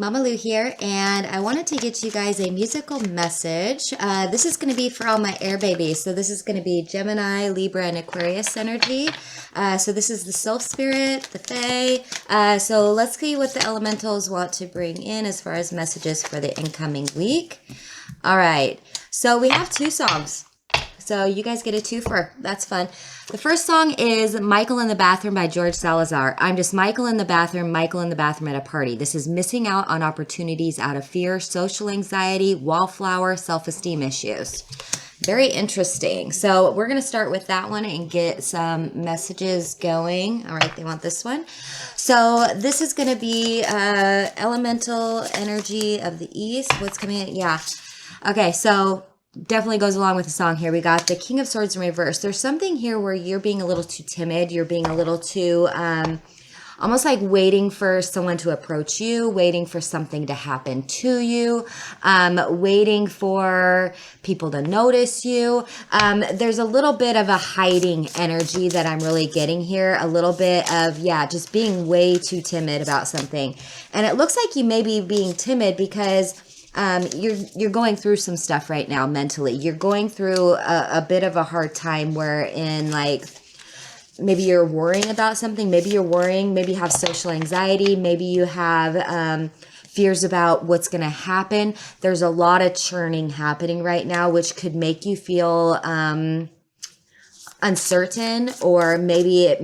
Mama Lou here, and I wanted to get you guys a musical message. This is going to be for all my air babies. So this is going to be Gemini, Libra, and Aquarius energy. So this is the Sylph spirit, the Fae. So let's see what the elementals want to bring in as far as messages for the incoming week. All right. So we have two songs. So you guys get a twofer. That's fun. The first song is Michael in the Bathroom by George Salazar. I'm just Michael in the bathroom at a party. This is missing out on opportunities out of fear, social anxiety, wallflower, self-esteem issues. Very interesting. So we're going to start with that one and get some messages going. All right, they want this one. So this is going to be elemental energy of the East. What's coming in? Yeah. Okay, so definitely goes along with the song here. We got the King of Swords in reverse. There's something here where you're being a little too timid. You're being a little too, almost like waiting for someone to approach you, waiting for something to happen to you, waiting for people to notice you. There's a little bit of a hiding energy that I'm really getting here. A little bit of, yeah, just being way too timid about something. And it looks like you may be being timid because you're going through some stuff right now mentally. You're going through a bit of a hard time wherein, like, maybe you're worrying about something. Maybe you're worrying. Maybe you have social anxiety. Maybe you have fears about what's going to happen. There's a lot of churning happening right now, which could make you feel uncertain, or maybe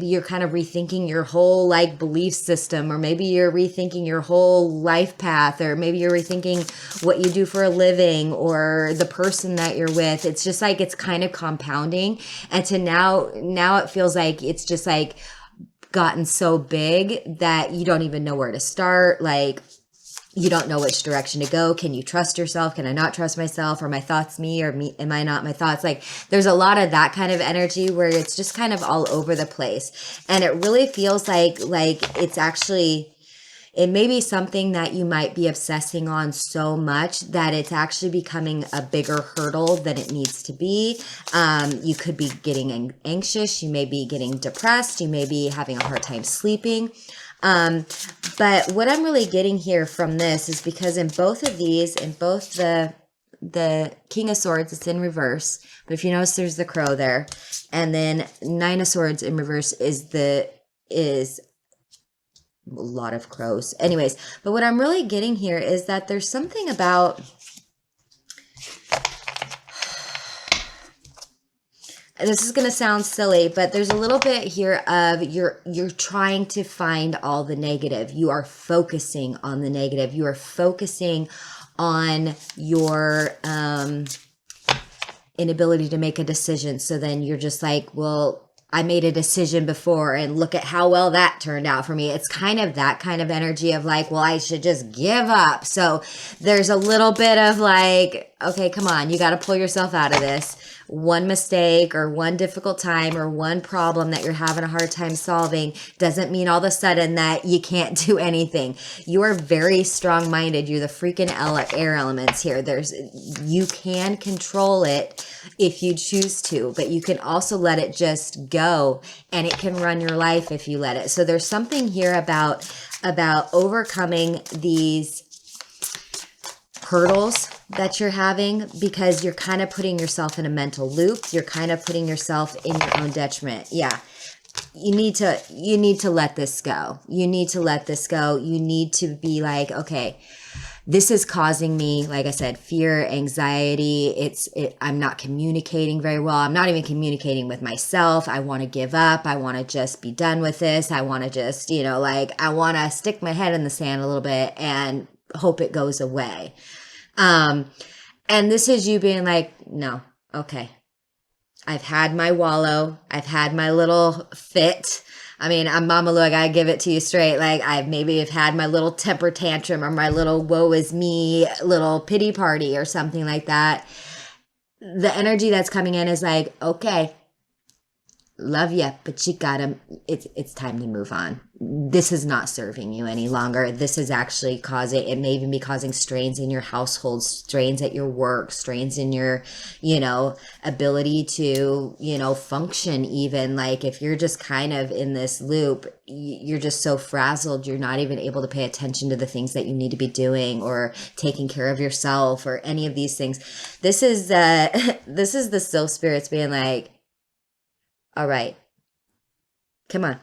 you're kind of rethinking your whole like belief system, or maybe you're rethinking your whole life path, or maybe you're rethinking what you do for a living or the person that you're with. It's just like it's kind of compounding, and to now it feels like it's just like gotten so big that you don't even know where to start. Like, you don't know which direction to go. Can you trust yourself? Can I not trust myself? Are my thoughts me, or me? Am I not my thoughts? Like, there's a lot of that kind of energy where it's just kind of all over the place. And it really feels like it's actually, it may be something that you might be obsessing on so much that it's actually becoming a bigger hurdle than it needs to be. You could be getting anxious. You may be getting depressed. You may be having a hard time sleeping. But what I'm really getting here from this is because in both of these, in both the King of Swords, it's in reverse, but if you notice, there's the crow there, and then Nine of Swords in reverse is a lot of crows. Anyways, but what I'm really getting here is that there's something about, this is going to sound silly, but there's a little bit here of you're trying to find all the negative. You are focusing on the negative. You are focusing on your inability to make a decision. So then you're just like, well, I made a decision before and look at how well that turned out for me. It's kind of that kind of energy of like, well, I should just give up. So there's a little bit of like, okay, come on, you got to pull yourself out of this. One mistake or one difficult time or one problem that you're having a hard time solving doesn't mean all of a sudden that you can't do anything. You are very strong-minded. You're the freaking air elements here. You can control it if you choose to, but you can also let it just go, and it can run your life if you let it. So there's something here about overcoming these hurdles that you're having, because you're kind of putting yourself in a mental loop. You're kind of putting yourself in your own detriment. Yeah. You need to let this go. You need to let this go. You need to be like, okay, this is causing me, like I said, fear, anxiety. I'm not communicating very well. I'm not even communicating with myself. I want to give up. I want to just be done with this. I want to just, I want to stick my head in the sand a little bit and hope it goes away. And this is you being like, no, okay, I've had my wallow. I've had my little fit. I mean, I'm Mama Lou, I gotta give it to you straight. Like, I've had my little temper tantrum or my little woe is me little pity party or something like that. The energy that's coming in is like, okay, love you, but you gotta, it's time to move on. This is not serving you any longer. This is actually causing, it may even be causing strains in your household, strains at your work, strains in your, ability to, function even. Like if you're just kind of in this loop, you're just so frazzled, you're not even able to pay attention to the things that you need to be doing or taking care of yourself or any of these things. This is, this is the Sylph spirits being like, all right, come on.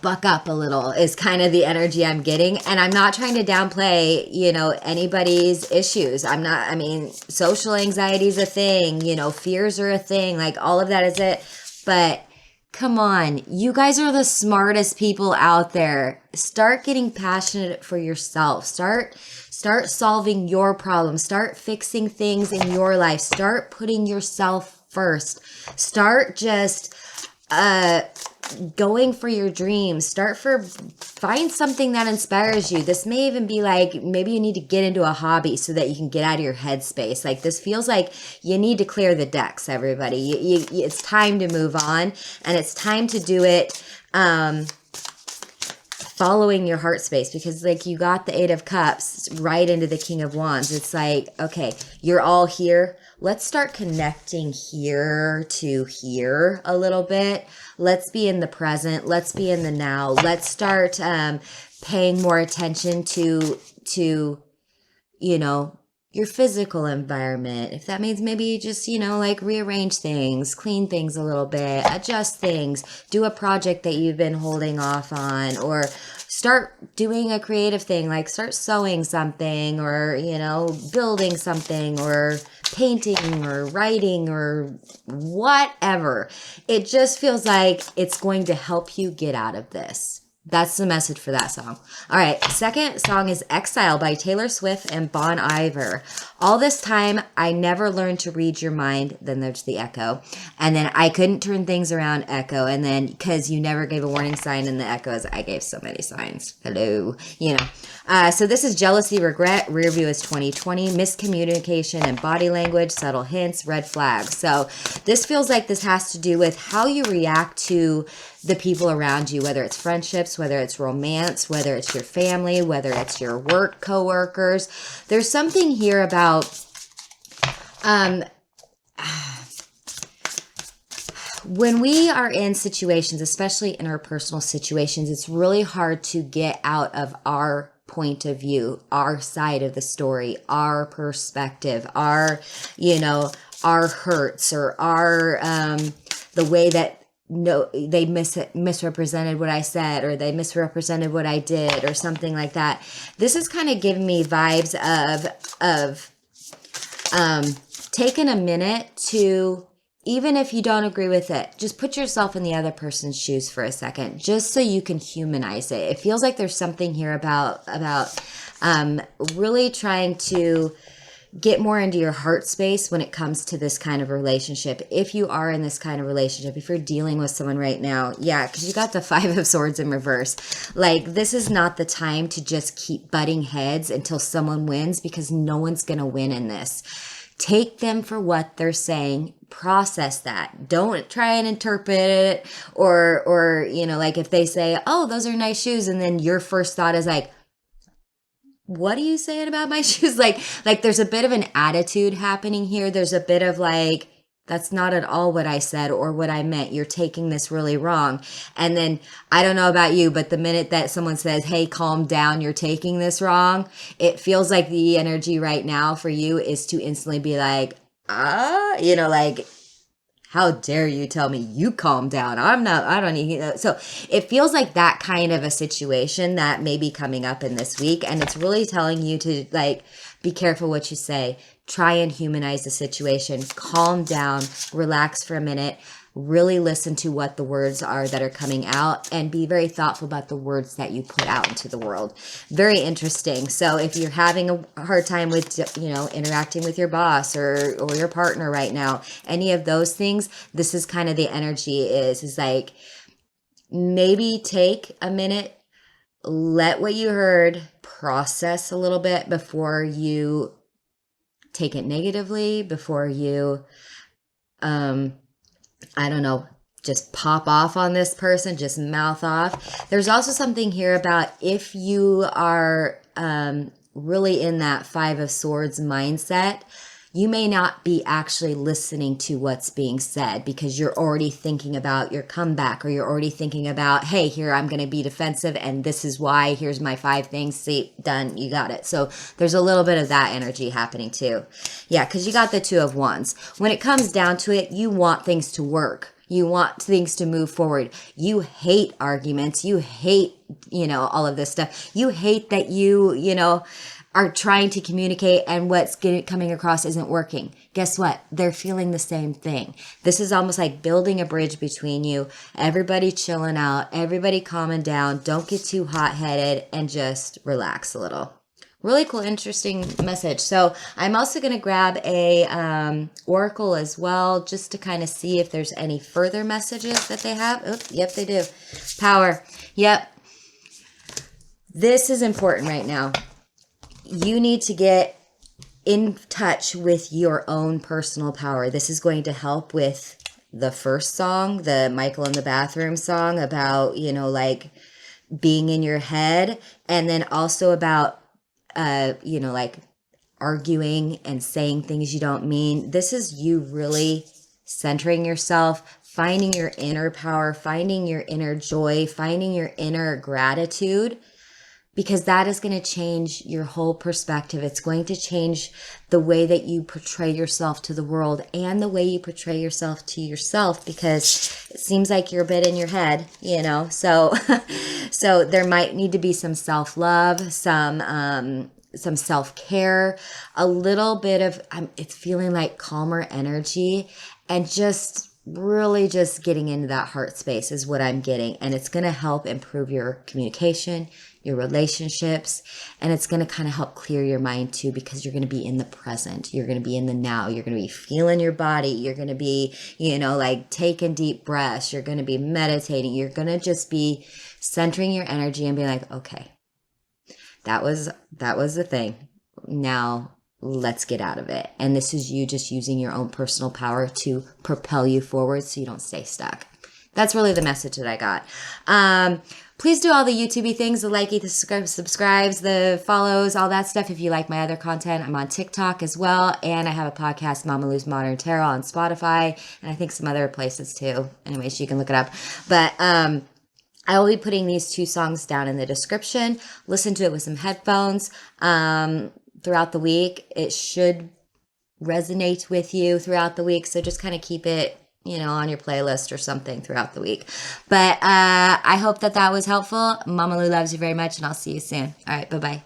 Buck up a little is kind of the energy I'm getting. And I'm not trying to downplay, anybody's issues. Social anxiety is a thing, fears are a thing, like all of that is it. But come on, you guys are the smartest people out there. Start getting passionate for yourself. Start solving your problems. Start fixing things in your life. Start putting yourself first. Start just going for your dreams. Find something that inspires you. This may even be like, maybe you need to get into a hobby so that you can get out of your headspace. Like this feels like you need to clear the decks, everybody. It's time to move on, and it's time to do it following your heart space, because like you got the 8 of Cups right into the King of Wands. It's like, okay, you're all here. Let's start connecting here to here a little bit. Let's be in the present. Let's be in the now. Let's start paying more attention to your physical environment. If that means maybe just, like rearrange things, clean things a little bit, adjust things, do a project that you've been holding off on, or start doing a creative thing, like start sewing something, or, building something, or painting, or writing, or whatever. It just feels like it's going to help you get out of this. That's the message for that song. All right, second song is Exile by Taylor Swift and Bon Iver. All this time, I never learned to read your mind. Then there's the echo. And then I couldn't turn things around, echo. And then because you never gave a warning sign in the echoes, I gave so many signs. Hello. So this is jealousy, regret, rear view is 2020, miscommunication and body language, subtle hints, red flags. So this feels like this has to do with how you react to the people around you, whether it's friendships, whether it's romance, whether it's your family, whether it's your work coworkers. There's something here about when we are in situations, especially interpersonal situations, it's really hard to get out of our point of view, our side of the story, our perspective, our hurts, or our the way that they misrepresented what I said, or they misrepresented what I did, or something like that. This is kind of giving me vibes of taking a minute to, even if you don't agree with it, just put yourself in the other person's shoes for a second, just so you can humanize it. It feels like there's something here about really trying to get more into your heart space when it comes to this kind of relationship. If you are in this kind of relationship, if you're dealing with someone right now, yeah, because you got the 5 of Swords in reverse. Like, this is not the time to just keep butting heads until someone wins, because no one's going to win in this. Take them for what they're saying. Process that. Don't try and interpret it, or like if they say, oh, those are nice shoes, and then your first thought is like, what are you saying about my shoes? Like there's a bit of an attitude happening here. There's a bit of like, that's not at all what I said or what I meant. You're taking this really wrong. And then I don't know about you, but the minute that someone says, hey, calm down, you're taking this wrong, it feels like the energy right now for you is to instantly be like, like, how dare you tell me, you calm down. I don't need. So it feels like that kind of a situation that may be coming up in this week. And it's really telling you to like, be careful what you say. Try and humanize the situation. Calm down, relax for a minute, really listen to what the words are that are coming out, and be very thoughtful about the words that you put out into the world. Very interesting. So if you're having a hard time with, interacting with your boss or your partner right now, any of those things, this is kind of the energy is like, maybe take a minute, let what you heard process a little bit before you take it negatively, before you I don't know, just pop off on this person, just mouth off. There's also something here about if you are really in that Five of Swords mindset, you may not be actually listening to what's being said because you're already thinking about your comeback, or you're already thinking about, hey, here, I'm going to be defensive and this is why, here's my 5 things, see, done, you got it. So there's a little bit of that energy happening too. Yeah, because you got the Two of Wands. When it comes down to it, you want things to work. You want things to move forward. You hate arguments. You hate, all of this stuff. You hate that you are trying to communicate and what's coming across isn't working. Guess what? They're feeling the same thing. This is almost like building a bridge between you. Everybody chilling out. Everybody calming down. Don't get too hot-headed and just relax a little. Really cool, interesting message. So I'm also going to grab a oracle as well, just to kind of see if there's any further messages that they have. Oh, yep, they do. Power. Yep. This is important right now. You need to get in touch with your own personal power. This is going to help with the first song, the Michael in the Bathroom song, about, like being in your head, and then also about like arguing and saying things you don't mean. This is you really centering yourself, finding your inner power, finding your inner joy, finding your inner gratitude, because that is going to change your whole perspective. It's going to change the way that you portray yourself to the world and the way you portray yourself to yourself, because it seems like you're a bit in your head, so so there might need to be some self-love, some self-care, a little bit of it's feeling like calmer energy, and just really just getting into that heart space is what I'm getting. And it's going to help improve your communication, your relationships, and it's going to kind of help clear your mind too, because you're going to be in the present. You're going to be in the now. You're going to be feeling your body. You're going to be, like taking deep breaths. You're going to be meditating. You're going to just be centering your energy and be like, okay, that was the thing. Now let's get out of it. And this is you just using your own personal power to propel you forward so you don't stay stuck. That's really the message that I got. Please do all the YouTube-y things, the likey, the subscribes, the follows, all that stuff. If you like my other content, I'm on TikTok as well. And I have a podcast, Mama Lou's Modern Tarot, on Spotify. And I think some other places too. Anyway, so you can look it up. But I will be putting these 2 songs down in the description. Listen to it with some headphones throughout the week. It should resonate with you throughout the week. So just kind of keep it, on your playlist or something throughout the week. But I hope that was helpful. Mama Lou loves you very much, and I'll see you soon. All right, bye-bye.